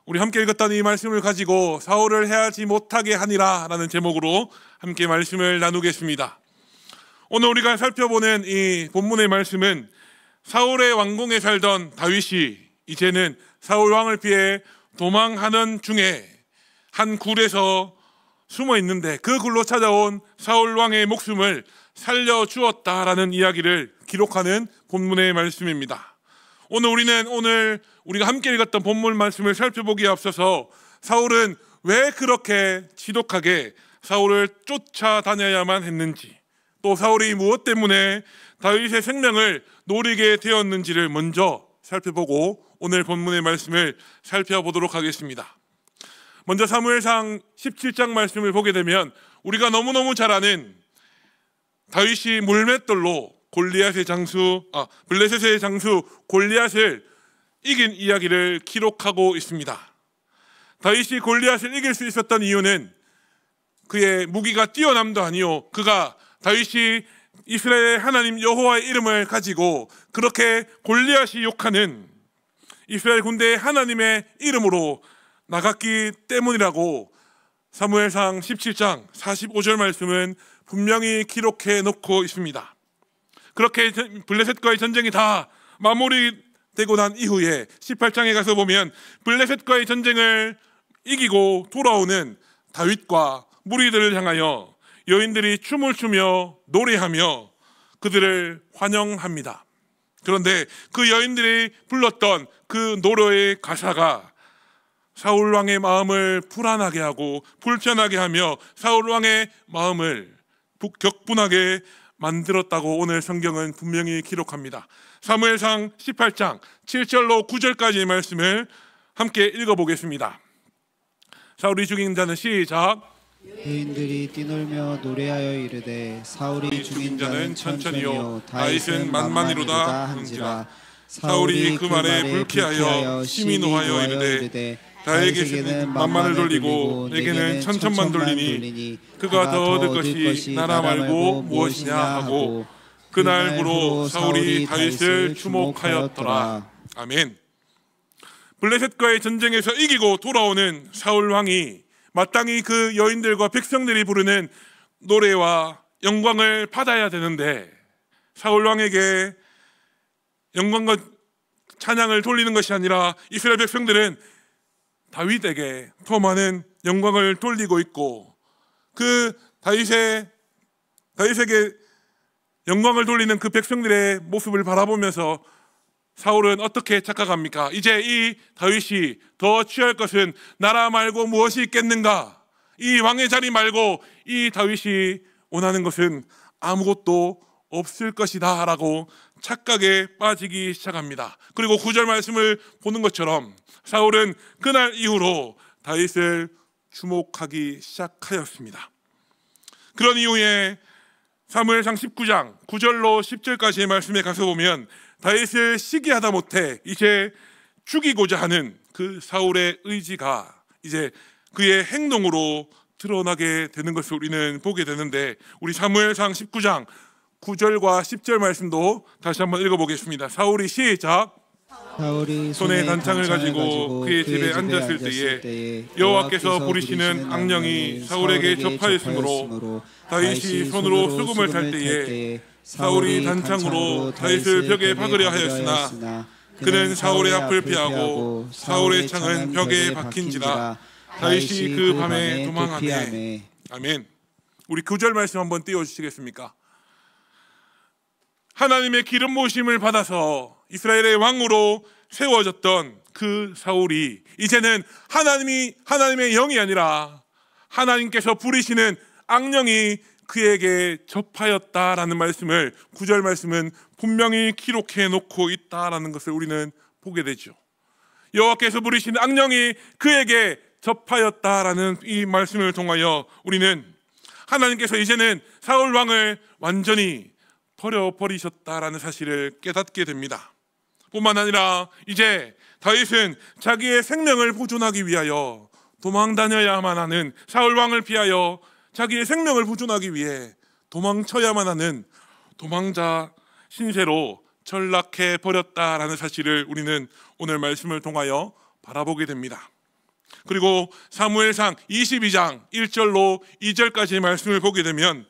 우리 함께 읽었던 이 말씀을 가지고 사울을 해하지 못하게 하니라 라는 제목으로 함께 말씀을 나누겠습니다. 오늘 우리가 살펴보는 이 본문의 말씀은 사울의 왕궁에 살던 다윗이 이제는 사울 왕을 피해 도망하는 중에 한 굴에서 숨어 있는데 그 굴로 찾아온 사울 왕의 목숨을 살려주었다라는 이야기를 기록하는 본문의 말씀입니다. 오늘 우리가 함께 읽었던 본문 말씀을 살펴보기에 앞서서 사울은 왜 그렇게 지독하게 사울을 쫓아다녀야만 했는지, 또 사울이 무엇 때문에 다윗의 생명을 노리게 되었는지를 먼저 살펴보고 오늘 본문의 말씀을 살펴보도록 하겠습니다. 먼저 사무엘상 17장 말씀을 보게 되면 우리가 너무너무 잘 아는 다윗이 물맷돌로 블레셋의 장수 골리앗을 이긴 이야기를 기록하고 있습니다. 다윗이 골리앗을 이길 수 있었던 이유는 그의 무기가 뛰어남도 아니요, 그가 다윗이 이스라엘 하나님 여호와의 이름을 가지고 그렇게 골리앗이 욕하는 이스라엘 군대의 하나님의 이름으로 나갔기 때문이라고 사무엘상 17장 45절 말씀은 분명히 기록해 놓고 있습니다. 그렇게 블레셋과의 전쟁이 다 마무리되고 난 이후에 18장에 가서 보면 블레셋과의 전쟁을 이기고 돌아오는 다윗과 무리들을 향하여 여인들이 춤을 추며 노래하며 그들을 환영합니다. 그런데 그 여인들이 불렀던 그 노래의 가사가 사울 왕의 마음을 불안하게 하고 불편하게 하며 사울 왕의 마음을 격분하게 만들었다고 오늘 성경은 분명히 기록합니다. 사무엘상 18장 7절로 9절까지의 말씀을 함께 읽어보겠습니다. 사울이 죽인 자는 시작. 여인들이 뛰놀며 노래하여 이르되 사울이 죽인 자는 천천히요 다윗은 만만히로다 한지라. 사울이 그 말에 불쾌하여 심히 노하여 이르되 다윗에게는 만만을 돌리고 내게는 천천만 돌리니 그가 더 얻을 것이 나라 말고 무엇이냐 하고 그날부로 사울이 다윗을 주목하였더라. 아멘. 블레셋과의 전쟁에서 이기고 돌아오는 사울 왕이 마땅히 그 여인들과 백성들이 부르는 노래와 영광을 받아야 되는데 사울 왕에게 영광과 찬양을 돌리는 것이 아니라 이스라엘 백성들은 다윗에게 더 많은 영광을 돌리고 있고, 그 다윗에게 영광을 돌리는 그 백성들의 모습을 바라보면서 사울은 어떻게 착각합니까? 이제 이 다윗이 더 취할 것은 나라 말고 무엇이 있겠는가? 이 왕의 자리 말고 이 다윗이 원하는 것은 아무것도 없을 것이다 라고 착각에 빠지기 시작합니다. 그리고 9절 말씀을 보는 것처럼 사울은 그날 이후로 다윗을 주목하기 시작하였습니다. 그런 이후에 사무엘상 19장 9절로 10절까지의 말씀에 가서 보면 다윗을 시기하다 못해 이제 죽이고자 하는 그 사울의 의지가 이제 그의 행동으로 드러나게 되는 것을 우리는 보게 되는데, 우리 사무엘상 19장 9절과 10절 말씀도 다시 한번 읽어보겠습니다. 사울이 시작. 사울이 손에 단창을 가지고 그의 집에 앉았을 때에 여호와께서 부리시는 악령이 사울에게 접하였으므로 다윗이 손으로 수금을 탈 때에 사울이 단창으로 다윗을 벽에 박으려 하였으나 그는 사울의 앞을 피하고 사울의 창은 벽에 박힌지라. 다윗이 그 밤에 도망하매. 아멘. 우리 9절 말씀 한번 띄워주시겠습니까? 하나님의 기름 부으심을 받아서 이스라엘의 왕으로 세워졌던 그 사울이 이제는 하나님의 영이 아니라 하나님께서 부리시는 악령이 그에게 접하였다라는 말씀을 9절 말씀은 분명히 기록해 놓고 있다라는 것을 우리는 보게 되죠. 여호와께서 부리신 악령이 그에게 접하였다라는 이 말씀을 통하여 우리는 하나님께서 이제는 사울 왕을 완전히 버려버리셨다라는 사실을 깨닫게 됩니다. 뿐만 아니라 이제 다윗은 자기의 생명을 보존하기 위하여 도망다녀야만 하는, 사울 왕을 피하여 자기의 생명을 보존하기 위해 도망쳐야만 하는 도망자 신세로 전락해 버렸다라는 사실을 우리는 오늘 말씀을 통하여 바라보게 됩니다. 그리고 사무엘상 22장 1절로 2절까지의 말씀을 보게 되면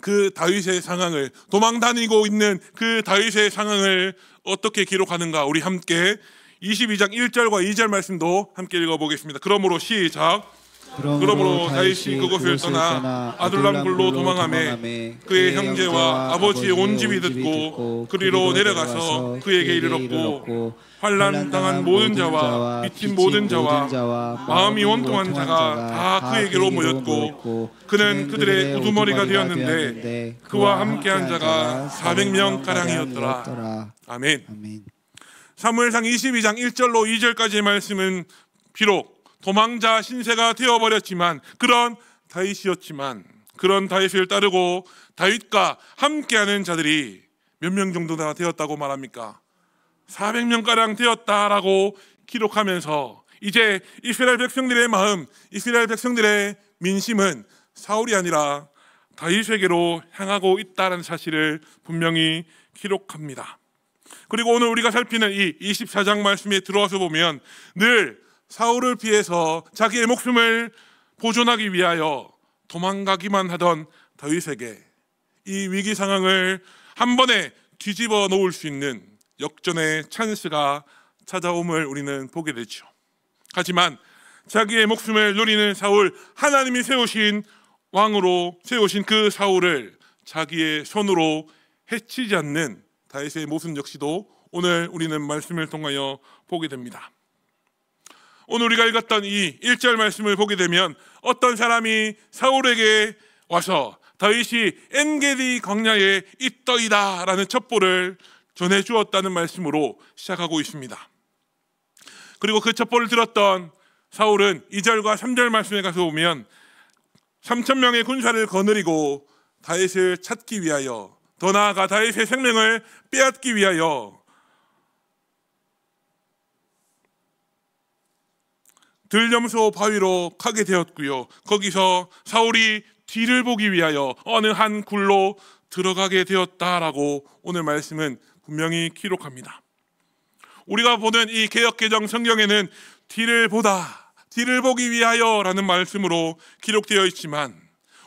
그 다윗의 상황을, 도망 다니고 있는 그 다윗의 상황을 어떻게 기록하는가, 우리 함께 22장 1절과 2절 말씀도 함께 읽어보겠습니다. 그러므로 시작. 그러므로 다윗이 그곳을 떠나 아둘람 굴로 도망하매 그의 형제와 아버지의 온 집이 듣고 그리로 내려가서 그에게 이르렀고, 환난 당한 모든 자와 미친 모든 자와 마음이 원통한 자가 다 그에게로 모였고, 그는 그들의 우두머리가 되었는데 그와 함께한 자가 400명 가량이었더라. 아멘. 사무엘상 22장 1절로 2절까지의 말씀은 비록 도망자 신세가 되어버렸지만, 그런 다윗을 따르고 다윗과 함께하는 자들이 몇 명 정도나 되었다고 말합니까? 400명가량 되었다라고 기록하면서, 이제 이스라엘 백성들의 마음, 이스라엘 백성들의 민심은 사울이 아니라 다윗에게로 향하고 있다는 사실을 분명히 기록합니다. 그리고 오늘 우리가 살피는 이 24장 말씀에 들어와서 보면 늘 사울을 피해서 자기의 목숨을 보존하기 위하여 도망가기만 하던 다윗에게 이 위기 상황을 한 번에 뒤집어 놓을 수 있는 역전의 찬스가 찾아옴을 우리는 보게 되죠. 하지만 자기의 목숨을 노리는 사울, 하나님이 세우신 왕으로 세우신 그 사울을 자기의 손으로 해치지 않는 다윗의 모습 역시도 오늘 우리는 말씀을 통하여 보게 됩니다. 오늘 우리가 읽었던 이 1절 말씀을 보게 되면 어떤 사람이 사울에게 와서 다윗이 엔게디 광야에 있더이다 라는 첩보를 전해주었다는 말씀으로 시작하고 있습니다. 그리고 그 첩보를 들었던 사울은 2절과 3절 말씀에 가서 보면 3,000명의 군사를 거느리고 다윗을 찾기 위하여, 더 나아가 다윗의 생명을 빼앗기 위하여 들염소 바위로 가게 되었고요, 거기서 사울이 뒤를 보기 위하여 어느 한 굴로 들어가게 되었다라고 오늘 말씀은 분명히 기록합니다. 우리가 보는 이 개역개정 성경에는 뒤를 보기 위하여 라는 말씀으로 기록되어 있지만,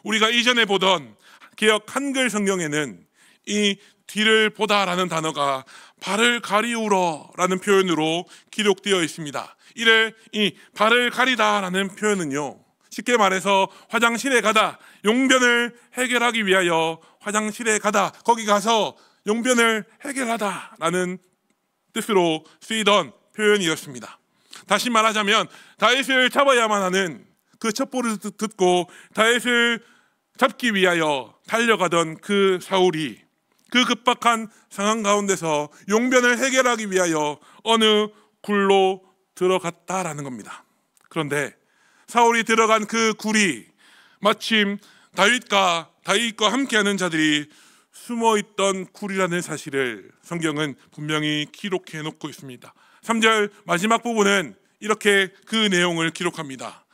우리가 이전에 보던 개역 한글 성경에는 이 뒤를 보다라는 단어가 발을 가리우러 라는 표현으로 기록되어 있습니다. 이를 이 발을 가리다라는 표현은요, 쉽게 말해서 화장실에 가다, 용변을 해결하기 위하여 화장실에 가다, 거기 가서 용변을 해결하다 라는 뜻으로 쓰이던 표현이었습니다. 다시 말하자면 다윗을 잡아야만 하는 그 첩보를 듣고 다윗을 잡기 위하여 달려가던 그 사울이 그 급박한 상황 가운데서 용변을 해결하기 위하여 어느 굴로 들어갔다라는 겁니다. 그런데 사울이 들어간 그 굴이 마침 다윗과 함께하는 자들이 숨어있던 굴이라는 사실을 성경은 분명히 기록해 놓고 있습니다. 3절 마지막 부분은 이렇게 그 내용을 기록합니다.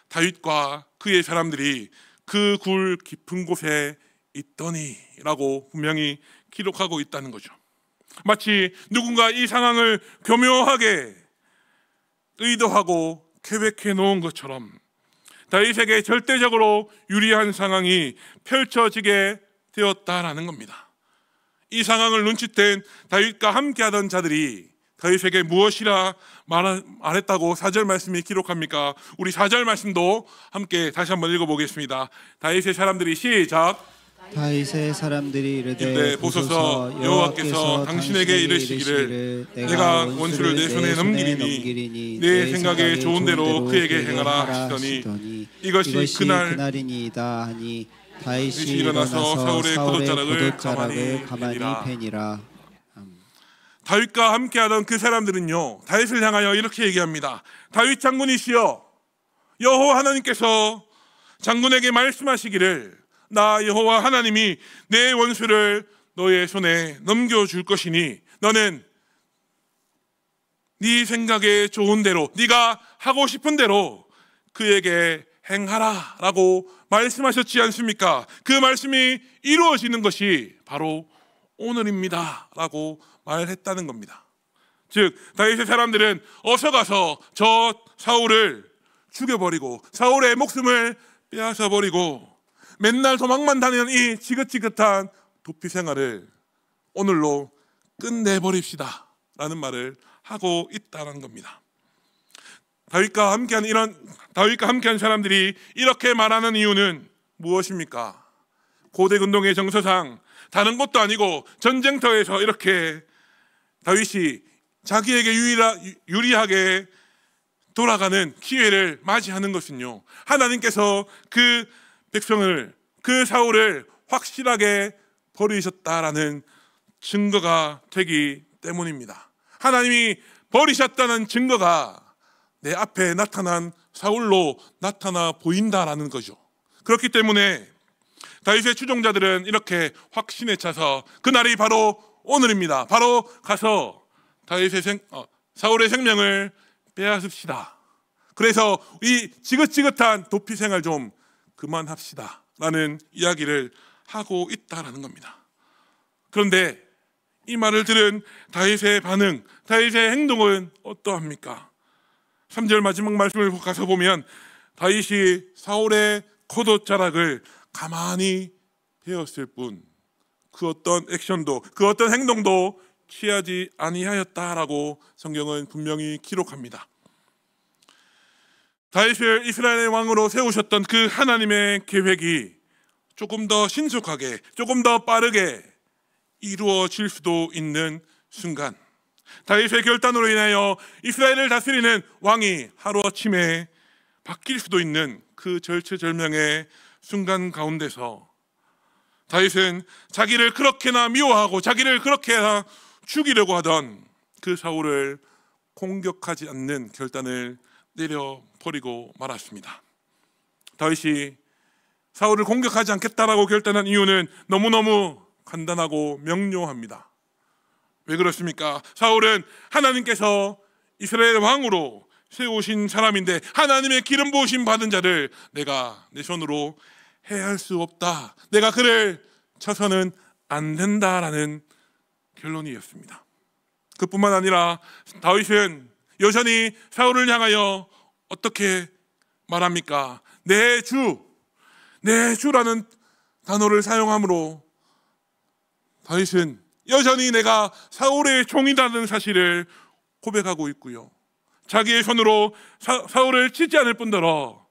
다윗과 그의 사람들이 그 굴 깊은 곳에 있더니 라고 분명히 기록하고 있다는 거죠. 마치 누군가 이 상황을 교묘하게 의도하고 계획해 놓은 것처럼 다윗에게 절대적으로 유리한 상황이 펼쳐지게 되었다라는 겁니다. 이 상황을 눈치챈 다윗과 함께하던 자들이 다윗에게 무엇이라 말했다고 4절 말씀이 기록합니까? 우리 4절 말씀도 함께 다시 한번 읽어보겠습니다. 다윗의 사람들이 시작. 다윗의 사람들이 이르되 보소서, 여호와께서 당신에게 이르시기를 내가 원수를 내 손에 넘기리니 내 생각에 좋은 대로 그에게 행하라 하시더니 이것이 그날이니이다 하니 다윗이 일어나서 사울의 겉옷자락을 가만히 베니라. 다윗과 함께하던 그 사람들은요, 다윗을 향하여 이렇게 얘기합니다. 다윗 장군이시여, 여호와 하나님께서 장군에게 말씀하시기를 나 여호와 하나님이 내 원수를 너의 손에 넘겨줄 것이니 너는 네 생각에 좋은 대로, 네가 하고 싶은 대로 그에게 행하라 라고 말씀하셨지 않습니까? 그 말씀이 이루어지는 것이 바로 오늘입니다 라고 말했다는 겁니다. 즉 다윗의 사람들은 어서 가서 저 사울을 죽여버리고 라의 목숨을 빼앗아버리고 맨날 도망만 다니는 이 지긋지긋한 도피 생활을 오늘로 끝내버립시다 라는 말을 하고 있다는 겁니다. 다윗과 함께한 사람들이 이렇게 말하는 이유는 무엇입니까? 고대 근동의 정서상 다른 것도 아니고 전쟁터에서 이렇게 다윗이 자기에게 유리하게 돌아가는 기회를 맞이하는 것은요, 하나님께서 그 백성을, 그 사울을 확실하게 버리셨다라는 증거가 되기 때문입니다. 하나님이 버리셨다는 증거가 내 앞에 나타난 사울로 나타나 보인다라는 거죠. 그렇기 때문에 다윗의 추종자들은 이렇게 확신에 차서 그날이 바로 오늘입니다. 바로 가서 사울의 생명을 빼앗읍시다. 그래서 이 지긋지긋한 도피 생활 좀 그만합시다 라는 이야기를 하고 있다라는 겁니다. 그런데 이 말을 들은 다윗의 반응, 다윗의 행동은 어떠합니까? 3절 마지막 말씀을 가서 보면 다윗이 사울의 겉옷자락을 가만히 베었을 뿐 그 어떤 액션도, 그 어떤 행동도 취하지 아니하였다라고 성경은 분명히 기록합니다. 다윗을 이스라엘의 왕으로 세우셨던 그 하나님의 계획이 조금 더 신속하게, 조금 더 빠르게 이루어질 수도 있는 순간, 다윗의 결단으로 인하여 이스라엘을 다스리는 왕이 하루아침에 바뀔 수도 있는 그 절체절명의 순간 가운데서 다윗은 자기를 그렇게나 미워하고 자기를 그렇게나 죽이려고 하던 그 사울을 공격하지 않는 결단을 내려버리고 말았습니다. 다윗이 사울을 공격하지 않겠다라고 결단한 이유는 너무너무 간단하고 명료합니다. 왜 그렇습니까? 사울은 하나님께서 이스라엘 왕으로 세우신 사람인데 하나님의 기름 부으심 받은 자를 내가 내 손으로 해할 수 없다, 내가 그를 쳐서는 안 된다라는 결론이었습니다. 그뿐만 아니라 다윗은 여전히 사울을 향하여 어떻게 말합니까? 내 주라는 단어를 사용함으로 다윗은 여전히 내가 사울의 종이라는 사실을 고백하고 있고요, 자기의 손으로 사울을 치지 않을 뿐더러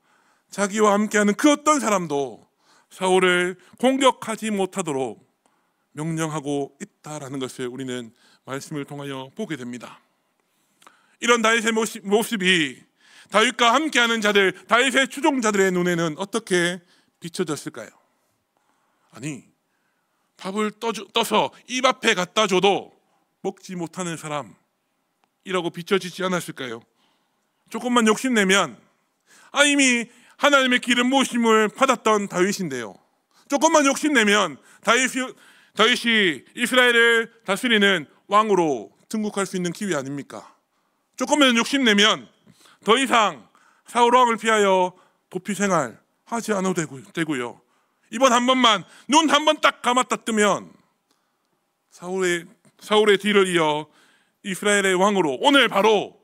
자기와 함께하는 그 어떤 사람도 사울을 공격하지 못하도록 명령하고 있다라는 것을 우리는 말씀을 통하여 보게 됩니다. 이런 다윗의 모습이 다윗과 함께하는 자들, 다윗의 추종자들의 눈에는 어떻게 비춰졌을까요? 아니, 밥을 떠서 입 앞에 갖다 줘도 먹지 못하는 사람이라고 비춰지지 않았을까요? 조금만 욕심내면 이미 하나님의 기름 부으심을 받았던 다윗인데요, 조금만 욕심내면 다윗이 이스라엘을 다스리는 왕으로 등극할 수 있는 기회 아닙니까? 조금만 욕심내면 더 이상 사울 왕을 피하여 도피 생활 하지 않아도 되고요, 이번 한 번만 눈 한 번 딱 감았다 뜨면 사울의 뒤를 이어 이스라엘의 왕으로 오늘 바로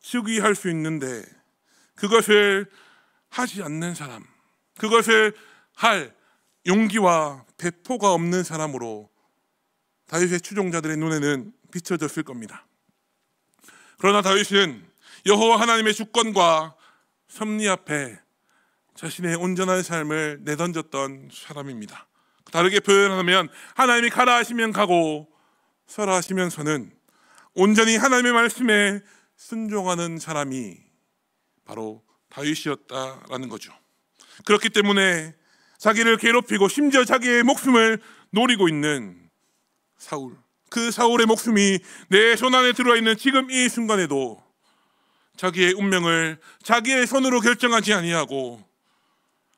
즉위할 수 있는데 그것을 하지 않는 사람, 그것을 할 용기와 배포가 없는 사람으로 다윗의 추종자들의 눈에는 비춰졌을 겁니다. 그러나 다윗은 여호와 하나님의 주권과 섭리 앞에 자신의 온전한 삶을 내던졌던 사람입니다. 다르게 표현하면 하나님이 가라 하시면 가고 서라 하시면 서는 온전히 하나님의 말씀에 순종하는 사람이 바로 다윗이었다라는 거죠. 그렇기 때문에 자기를 괴롭히고 심지어 자기의 목숨을 노리고 있는 사울, 그 사울의 목숨이 내 손 안에 들어있는 지금 이 순간에도 자기의 운명을 자기의 손으로 결정하지 아니하고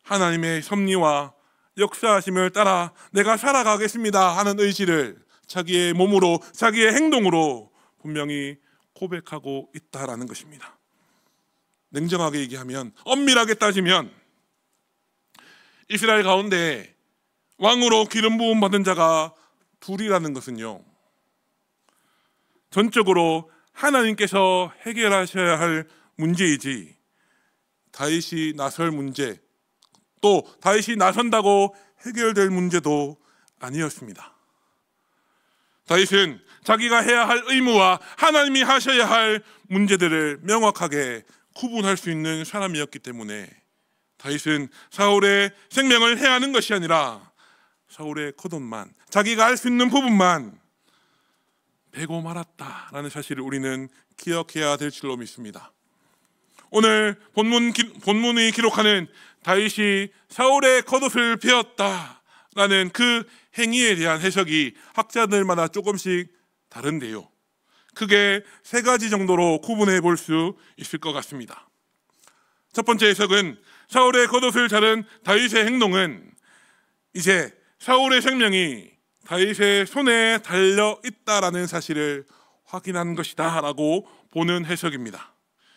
하나님의 섭리와 역사하심을 따라 내가 살아가겠습니다 하는 의지를 자기의 몸으로, 자기의 행동으로 분명히 고백하고 있다라는 것입니다. 냉정하게 얘기하면, 엄밀하게 따지면 이스라엘 가운데 왕으로 기름 부음 받은 자가 둘이라는 것은요, 전적으로 하나님께서 해결하셔야 할 문제이지 다윗이 나설 문제, 또 다윗이 나선다고 해결될 문제도 아니었습니다. 다윗은 자기가 해야 할 의무와 하나님이 하셔야 할 문제들을 명확하게 구분할 수 있는 사람이었기 때문에 다윗은 사울의 생명을 해하는 것이 아니라 사울의 겉옷만, 자기가 할 수 있는 부분만 베고 말았다라는 사실을 우리는 기억해야 될 줄로 믿습니다. 오늘 본문이 기록하는 다윗이 사울의 겉옷을 베었다라는 그 행위에 대한 해석이 학자들마다 조금씩 다른데요, 크게 세 가지 정도로 구분해 볼 수 있을 것 같습니다. 첫 번째 해석은 사울의 겉옷을 자른 다윗의 행동은 이제 사울의 생명이 다윗의 손에 달려 있다라는 사실을 확인한 것이다 라고 보는 해석입니다.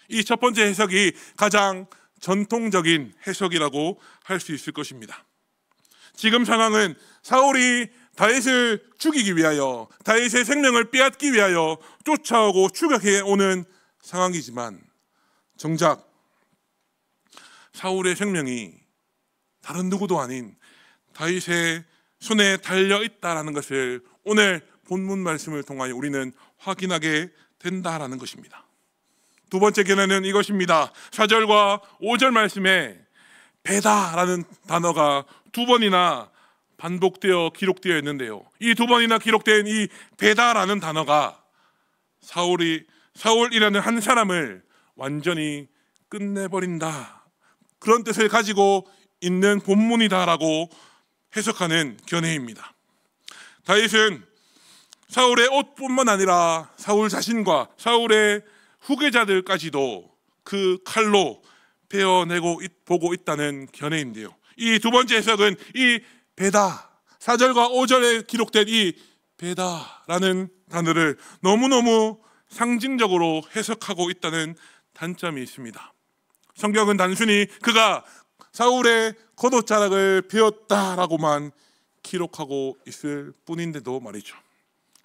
이 첫 번째 해석이 가장 전통적인 해석이라고 할 수 있을 것입니다. 지금 상황은 사울이 다윗을 죽이기 위하여, 다윗의 생명을 빼앗기 위하여 쫓아오고 추격해 오는 상황이지만 정작 사울의 생명이 다른 누구도 아닌 다윗의 손에 달려 있다라는 것을 오늘 본문 말씀을 통하여 우리는 확인하게 된다라는 것입니다. 두 번째 견해는 이것입니다. 4절과 5절 말씀에 베다라는 단어가 두 번이나 반복되어 기록되어 있는데요, 이 두 번이나 기록된 이 베다라는 단어가 사울이라는 한 사람을 완전히 끝내버린다, 그런 뜻을 가지고 있는 본문이다라고 해석하는 견해입니다. 다윗은 사울의 옷뿐만 아니라 사울 자신과 사울의 후계자들까지도 그 칼로 베어내고 보고 있다는 견해인데요, 이 두 번째 해석은 이 베다, 4절과 5절에 기록된 이 베다라는 단어를 너무너무 상징적으로 해석하고 있다는 단점이 있습니다. 성경은 단순히 그가 사울의 겉옷자락을 베었다라고만 기록하고 있을 뿐인데도 말이죠.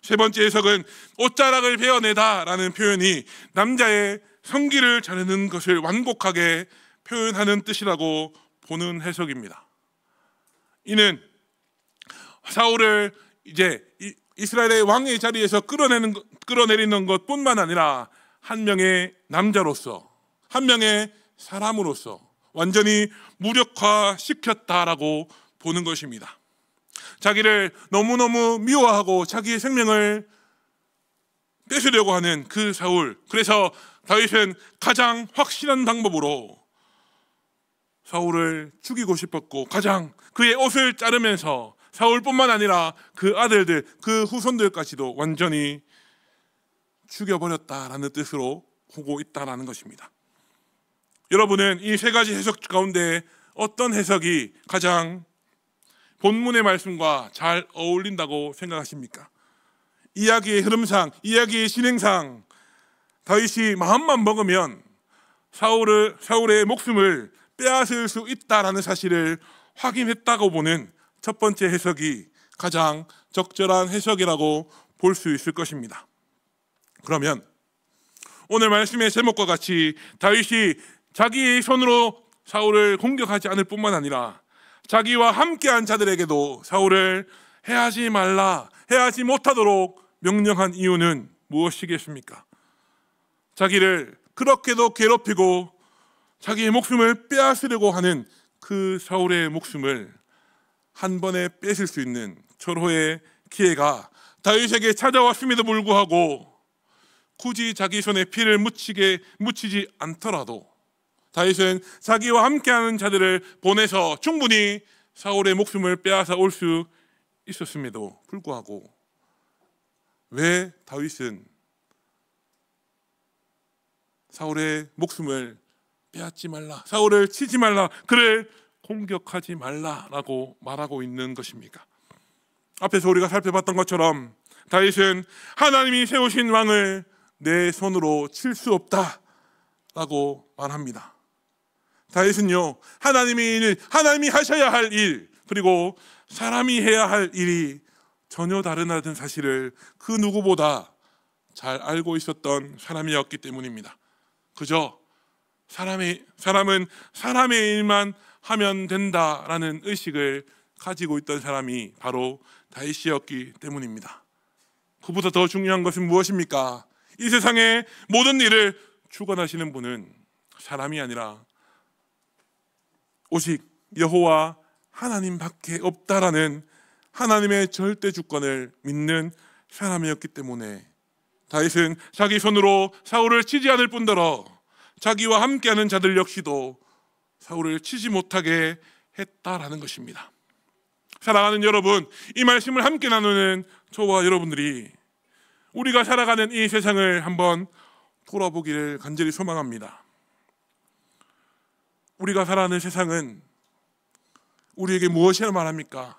세 번째 해석은 옷자락을 베어내다라는 표현이 남자의 성기를 자르는 것을 완곡하게 표현하는 뜻이라고 보는 해석입니다. 이는 사울을 이제 이스라엘의 왕의 자리에서 끌어내리는 것뿐만 아니라 한 명의 남자로서, 한 명의 사람으로서 완전히 무력화시켰다라고 보는 것입니다. 자기를 너무너무 미워하고 자기의 생명을 뺏으려고 하는 그 사울, 그래서 다윗은 가장 확실한 방법으로 사울을 죽이고 싶었고 가장 그의 옷을 자르면서 사울뿐만 아니라 그 아들들, 그 후손들까지도 완전히 죽여버렸다라는 뜻으로 보고 있다라는 것입니다. 여러분은 이 세 가지 해석 가운데 어떤 해석이 가장 본문의 말씀과 잘 어울린다고 생각하십니까? 이야기의 흐름상, 이야기의 진행상 다윗이 마음만 먹으면 사울의 목숨을 빼앗을 수 있다라는 사실을 확인했다고 보는 첫 번째 해석이 가장 적절한 해석이라고 볼 수 있을 것입니다. 그러면 오늘 말씀의 제목과 같이 다윗이 자기의 손으로 사울을 공격하지 않을 뿐만 아니라 자기와 함께한 자들에게도 사울을 해하지 말라, 해하지 못하도록 명령한 이유는 무엇이겠습니까? 자기를 그렇게도 괴롭히고 자기의 목숨을 빼앗으려고 하는 그 사울의 목숨을 한 번에 뺏을 수 있는 절호의 기회가 다윗에게 찾아왔음에도 불구하고 굳이 자기 손에 피를 묻히지 않더라도 다윗은 자기와 함께하는 자들을 보내서 충분히 사울의 목숨을 빼앗아 올 수 있었음에도 불구하고 왜 다윗은 사울의 목숨을 빼앗지 말라, 사울을 치지 말라, 그를 공격하지 말라라고 말하고 있는 것입니까? 앞에서 우리가 살펴봤던 것처럼 다윗은 하나님이 세우신 왕을 내 손으로 칠 수 없다라고 말합니다. 다윗은요, 하나님이 하셔야 할 일, 그리고 사람이 해야 할 일이 전혀 다르다는 사실을 그 누구보다 잘 알고 있었던 사람이었기 때문입니다. 그저 사람은 사람의 일만 하면 된다라는 의식을 가지고 있던 사람이 바로 다윗이었기 때문입니다. 그보다 더 중요한 것은 무엇입니까? 이 세상의 모든 일을 주관하시는 분은 사람이 아니라 오직 여호와 하나님밖에 없다라는 하나님의 절대 주권을 믿는 사람이었기 때문에 다윗은 자기 손으로 사울을 치지 않을 뿐더러 자기와 함께하는 자들 역시도 사울을 치지 못하게 했다라는 것입니다. 사랑하는 여러분, 이 말씀을 함께 나누는 저와 여러분들이 우리가 살아가는 이 세상을 한번 돌아보기를 간절히 소망합니다. 우리가 살아가는 세상은 우리에게 무엇이라 말합니까?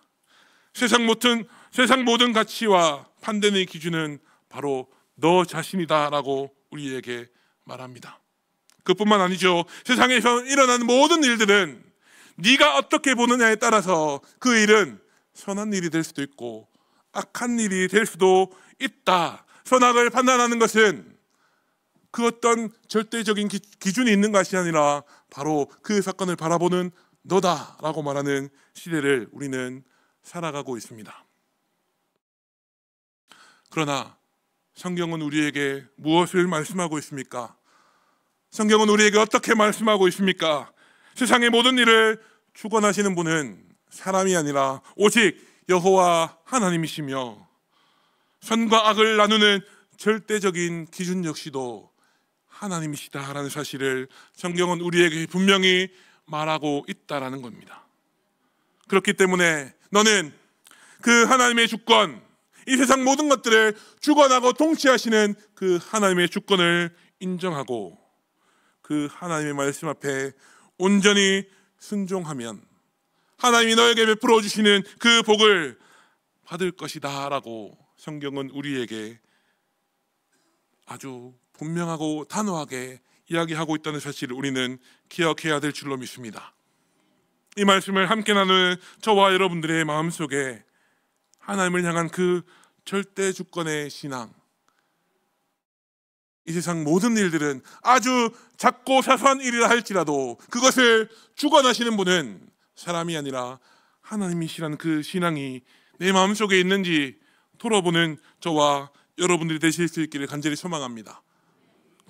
세상 모든 가치와 판단의 기준은 바로 너 자신이다라고 우리에게 말합니다. 그뿐만 아니죠. 세상에서 일어나는 모든 일들은 네가 어떻게 보느냐에 따라서 그 일은 선한 일이 될 수도 있고 악한 일이 될 수도 있다. 선악을 판단하는 것은 그 어떤 절대적인 기준이 있는 것이 아니라 바로 그 사건을 바라보는 너다라고 말하는 시대를 우리는 살아가고 있습니다. 그러나 성경은 우리에게 무엇을 말씀하고 있습니까? 성경은 우리에게 어떻게 말씀하고 있습니까? 세상의 모든 일을 주관하시는 분은 사람이 아니라 오직 여호와 하나님이시며 선과 악을 나누는 절대적인 기준 역시도 하나님이시다라는 사실을 성경은 우리에게 분명히 말하고 있다라는 겁니다. 그렇기 때문에 너는 그 하나님의 주권, 이 세상 모든 것들을 주관하고 통치하시는 그 하나님의 주권을 인정하고 그 하나님의 말씀 앞에 온전히 순종하면 하나님이 너에게 베풀어 주시는 그 복을 받을 것이다 라고 성경은 우리에게 아주 분명하고 단호하게 이야기하고 있다는 사실을 우리는 기억해야 될 줄로 믿습니다. 이 말씀을 함께 나누는 저와 여러분들의 마음속에 하나님을 향한 그 절대 주권의 신앙, 이 세상 모든 일들은 아주 작고 사소한 일이라 할지라도 그것을 주관하시는 분은 사람이 아니라 하나님이시라는 그 신앙이 내 마음속에 있는지 돌아보는 저와 여러분들이 되실 수 있기를 간절히 소망합니다.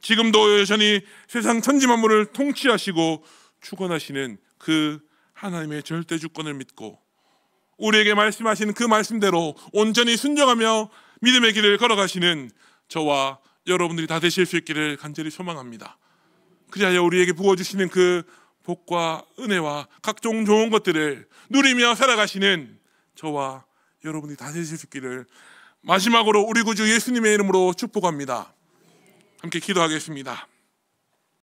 지금도 여전히 세상 천지만물을 통치하시고 주관하시는 그 하나님의 절대 주권을 믿고 우리에게 말씀하시는 그 말씀대로 온전히 순종하며 믿음의 길을 걸어가시는 저와 여러분들이 다 되실 수 있기를 간절히 소망합니다. 그리하여 우리에게 부어주시는 그 복과 은혜와 각종 좋은 것들을 누리며 살아가시는 저와 여러분들이 다 되실 수 있기를 마지막으로 우리 구주 예수님의 이름으로 축복합니다. 함께 기도하겠습니다.